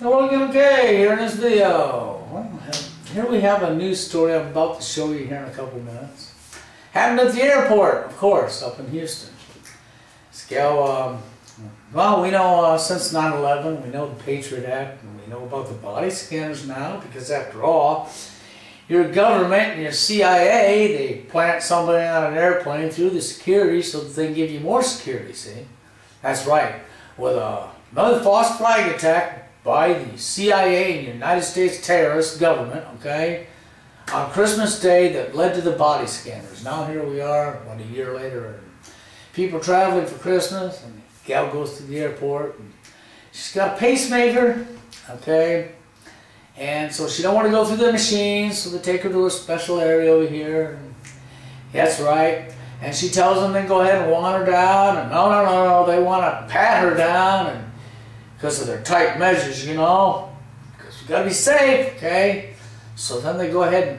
Okay, here in this video. Well, here we have a news story I'm about to show you here in a couple minutes. Happened at the airport, of course, up in Houston. This gal, well, we know since 9/11, we know the Patriot Act, and we know about the body scanners now, because after all, your government and your CIA, they plant somebody on an airplane through the security so that they can give you more security, see? That's right. With another false flag attack by the CIA and United States terrorist government, okay, on Christmas Day that led to the body scanners. Now here we are, what, a year later, and people traveling for Christmas, and the gal goes to the airport, and she's got a pacemaker, okay, and so she don't want to go through the machines, so they take her to a special area over here, and that's right, and she tells them then go ahead and want her down, and no, they want to pat her down, and because of their tight measures, you know, because you got to be safe, okay? So then they go ahead and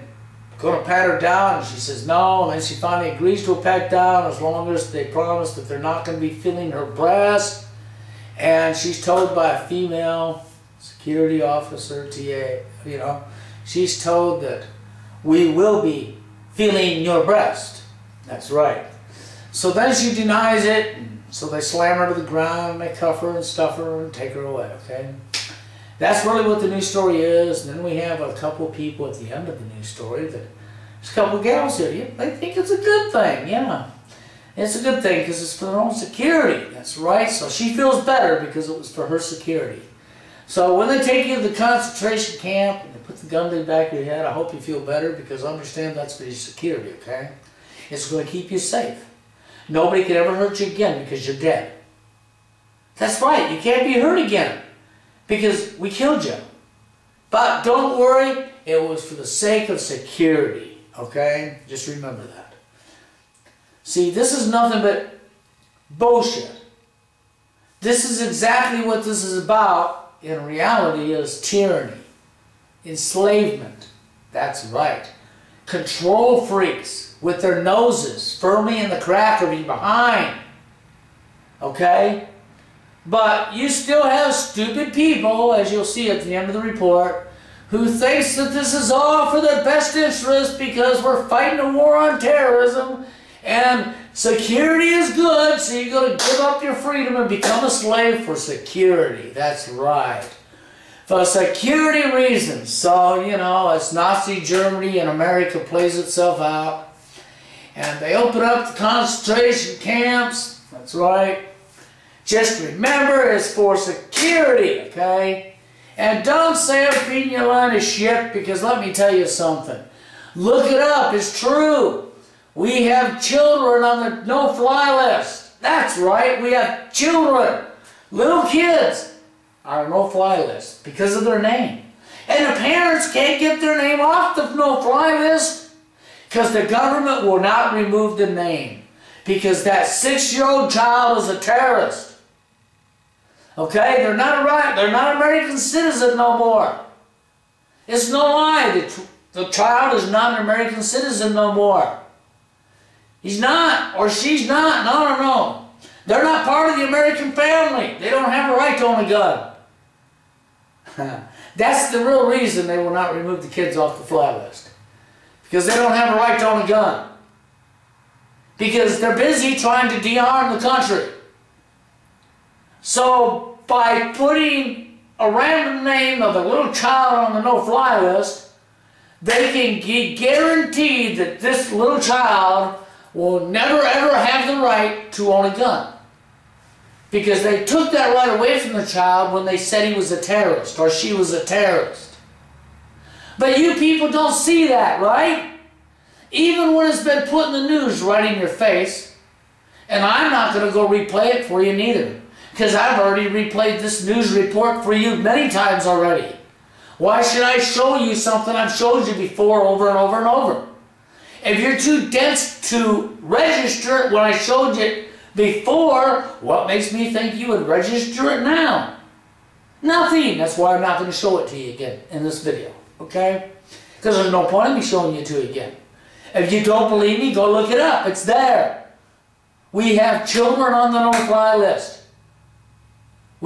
go to pat her down, and she says no, and then she finally agrees to a pat down as long as they promise that they're not going to be feeling her breast. And she's told by a female security officer, TA, you know, she's told that we will be feeling your breast. That's right. So then she denies it. So they slam her to the ground, and they cuff her and stuff her and take her away, okay? That's really what the news story is. And then we have a couple of people at the end of the news story. There's a couple of gals here. Yeah, they think it's a good thing, yeah. It's a good thing because it's for their own security. That's right. So she feels better because it was for her security. So when they take you to the concentration camp and they put the gun to the back of your head, I hope you feel better because understand that's for your security, okay? It's going to keep you safe. Nobody can ever hurt you again because you're dead. That's right, you can't be hurt again because we killed you. But don't worry, it was for the sake of security, okay? Just remember that. See, this is nothing but bullshit. This is exactly what this is about in reality is tyranny, enslavement. That's right. Control freaks with their noses firmly in the crack or behind. Okay? But you still have stupid people, as you'll see at the end of the report, who thinks that this is all for their best interest because we're fighting a war on terrorism and security is good, so you're going to give up your freedom and become a slave for security. That's right. For security reasons. So, you know, as Nazi Germany and America plays itself out, and they open up the concentration camps. That's right. Just remember, it's for security, okay? And don't say I'm feeding you a line of shit, because let me tell you something. Look it up. It's true. We have children on the no-fly list. That's right. We have children. Little kids are on no-fly list because of their name. And the parents can't get their name off the no-fly list because the government will not remove the name because that 6-year-old child is a terrorist. Okay? They're not an American citizen no more. It's no lie. The child is not an American citizen no more. He's not, or she's not. No. They're not part of the American family. They don't have a right to own a gun. That's the real reason they will not remove the kids off the fly list. Because they don't have a right to own a gun. Because they're busy trying to de-arm the country. So by putting a random name of a little child on the no-fly list, they can be guaranteed that this little child will never ever have the right to own a gun. Because they took that right away from the child when they said he was a terrorist or she was a terrorist. But you people don't see that, right? Even when it's been put in the news right in your face, and I'm not going to go replay it for you neither, because I've already replayed this news report for you many times already. Why should I show you something I've showed you before over and over and over? If you're too dense to register it when I showed you it before, what makes me think you would register it now? Nothing. That's why I'm not going to show it to you again in this video. Okay? Because there's no point in me showing you to it again. If you don't believe me, go look it up. It's there. We have children on the no-fly list.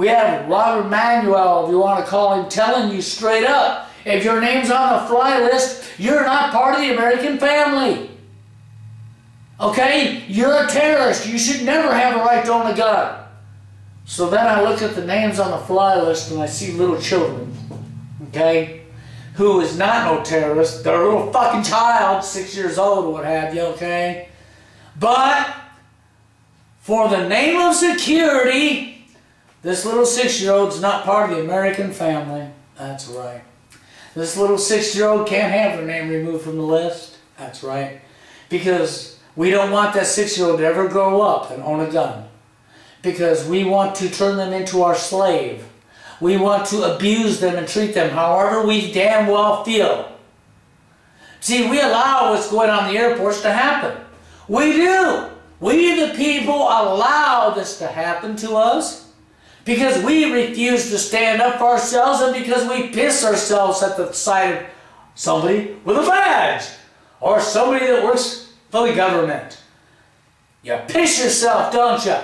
We have Robert Manuel, if you want to call him, telling you straight up, if your name's on the fly list, you're not part of the American family. Okay? You're a terrorist. You should never have a right to own a gun. So then I look at the names on the fly list and I see little children, okay, who is not no terrorist. They're a little fucking child, 6 years old or what have you, okay? But for the name of security, this little 6-year-old's not part of the American family. That's right. This little 6-year-old can't have their name removed from the list. That's right. Because we don't want that 6-year-old to ever grow up and own a gun. Because we want to turn them into our slave. We want to abuse them and treat them however we damn well feel. See, we allow what's going on in the airports to happen. We do. We the people allow this to happen to us because we refuse to stand up for ourselves and because we piss ourselves at the sight of somebody with a badge or somebody that works for the government. You piss yourself, don't you?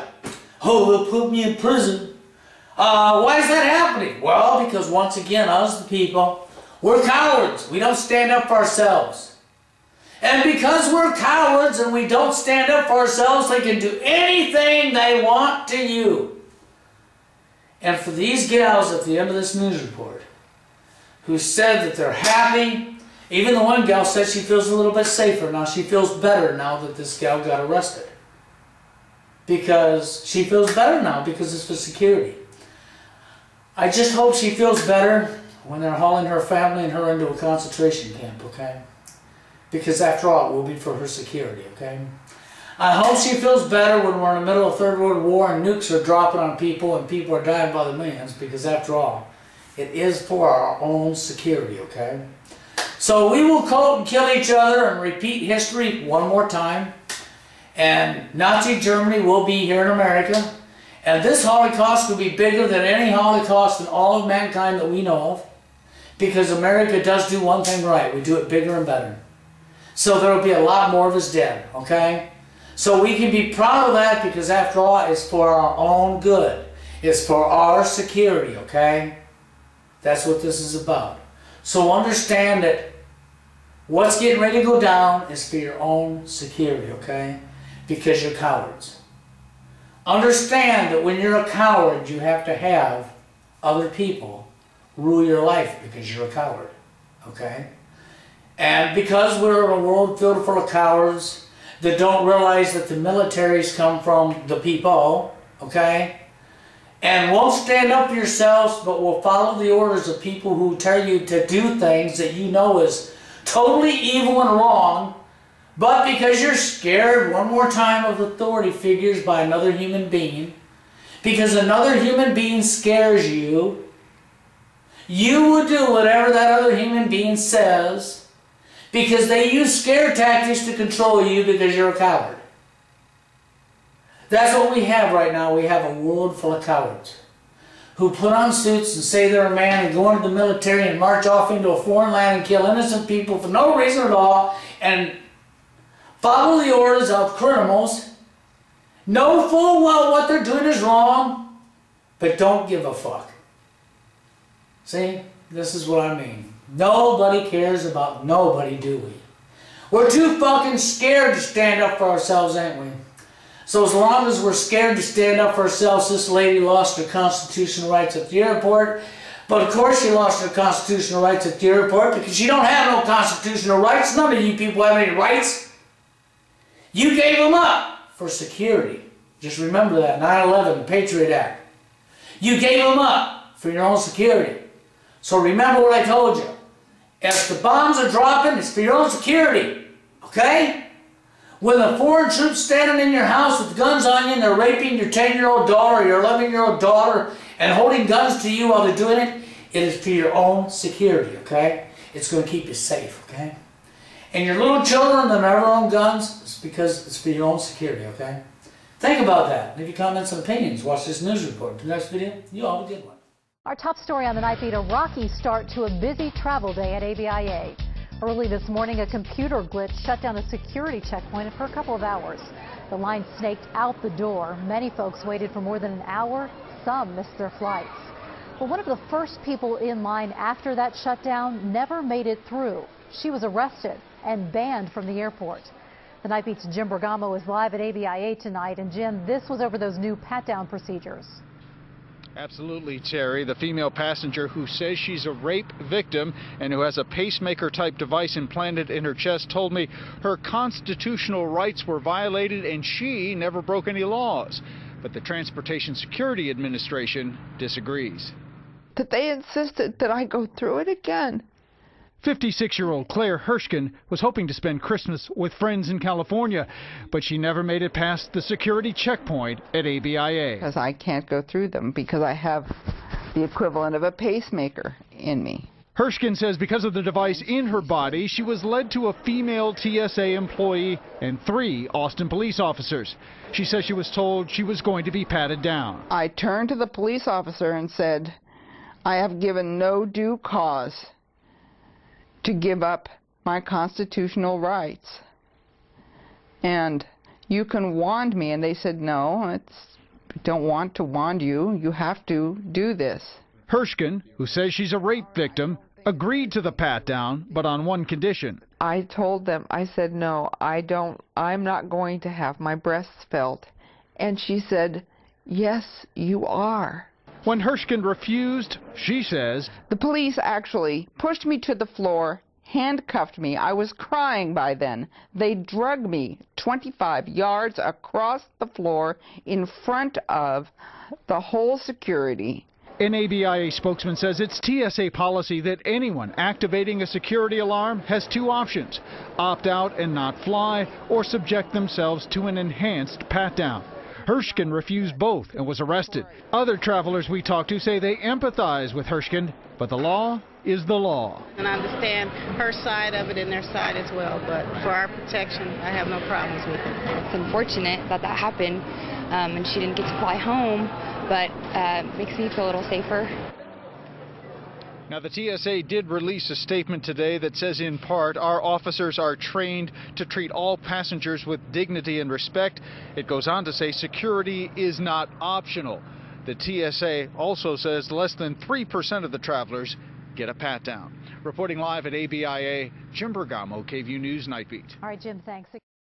Oh, they'll put me in prison. Why is that happening? Well, because once again, us the people, we're cowards. We don't stand up for ourselves. And because we're cowards and we don't stand up for ourselves, they can do anything they want to you. And for these gals at the end of this news report, who said that they're happy, even the one gal said she feels a little bit safer now. She feels better now that this gal got arrested. Because she feels better now because it's for security. I just hope she feels better when they're hauling her family and her into a concentration camp, okay? Because after all, it will be for her security, okay? I hope she feels better when we're in the middle of Third World War and nukes are dropping on people and people are dying by the millions, because after all, it is for our own security, okay? So we will quote and kill each other and repeat history one more time. And Nazi Germany will be here in America. And this Holocaust will be bigger than any Holocaust in all of mankind that we know of. Because America does do one thing right. We do it bigger and better. So there will be a lot more of us dead, okay? So we can be proud of that because after all, it's for our own good. It's for our security, okay? That's what this is about. So understand that what's getting ready to go down is for your own security, okay? Because you're cowards. Understand that when you're a coward, you have to have other people rule your life because you're a coward, okay? And because we're in a world filled full of cowards that don't realize that the militaries come from the people, okay? And won't stand up for yourselves, but will follow the orders of people who tell you to do things that you know is totally evil and wrong, but because you're scared one more time of authority figures by another human being, because another human being scares you, you will do whatever that other human being says, because they use scare tactics to control you because you're a coward. That's what we have right now. We have a world full of cowards who put on suits and say they're a man and go into the military and march off into a foreign land and kill innocent people for no reason at all and follow the orders of criminals, know full well what they're doing is wrong, but don't give a fuck. See? This is what I mean. Nobody cares about nobody, do we? We're too fucking scared to stand up for ourselves, ain't we? So as long as we're scared to stand up for ourselves, this lady lost her constitutional rights at the airport. But of course she lost her constitutional rights at the airport because she don't have no constitutional rights. None of you people have any rights. You gave them up for security. Just remember that, 9/11, the Patriot Act. You gave them up for your own security. So remember what I told you. If the bombs are dropping, it's for your own security. Okay? When the foreign troops standing in your house with guns on you and they're raping your 10-year-old daughter or your 11-year-old daughter and holding guns to you while they're doing it, it is for your own security, okay? It's going to keep you safe, okay? And your little children that never own guns, it's because it's for your own security, okay? Think about that. Leave your comments and opinions. Watch this news report. The next video, you all have a good one. Our top story on the night beat, a rocky start to a busy travel day at ABIA. Early this morning, a computer glitch shut down a security checkpoint for a couple of hours. The line snaked out the door. Many folks waited for more than an hour some missed their flights. But one of the first people in line after that shutdown never made it through. She was arrested and banned from the airport. The Night Beat's Jim Bergamo is live at ABIA tonight. And Jim, this was over those new pat-down procedures. Absolutely, Terry. The female passenger who says she's a rape victim and who has a pacemaker-type device implanted in her chest told me her constitutional rights were violated and she never broke any laws. But the Transportation Security Administration disagrees. That they insisted that I go through it again. 56-year-old Claire Hirschkin was hoping to spend Christmas with friends in California, but she never made it past the security checkpoint at ABIA. Because I can't go through them because I have the equivalent of a pacemaker in me. Hirschkin says because of the device in her body, she was led to a female TSA employee and 3 Austin police officers. She says she was told she was going to be patted down. I turned to the police officer and said, I have given no due cause to give up my constitutional rights. And you can wand me. And they said, no, don't want to wand you. You have to do this. Hirschkin, who says she's a rape victim, agreed to the pat-down, but on one condition. I told them, I said, no, I'm not going to have my breasts felt. And she said, yes, you are. When Hirschkin refused, she says, the police actually pushed me to the floor, handcuffed me. I was crying by then. They dragged me 25 yards across the floor in front of the whole security. An ABIA spokesman says it's TSA policy that anyone activating a security alarm has 2 options: opt out and not fly, or subject themselves to an enhanced pat-down. Hirschkin refused both and was arrested. Other travelers we talked to say they empathize with Hirschkin, but the law is the law. And I understand her side of it and their side as well, but for our protection, I have no problems with it. It's unfortunate that that happened, and she didn't get to fly home, but makes me feel a little safer. Now, the TSA did release a statement today that says, in part, our officers are trained to treat all passengers with dignity and respect. It goes on to say security is not optional. The TSA also says less than 3% of the travelers get a pat-down. Reporting live at ABIA, Jim Bergamo, KVUE News Night Beat. All right, Jim, thanks.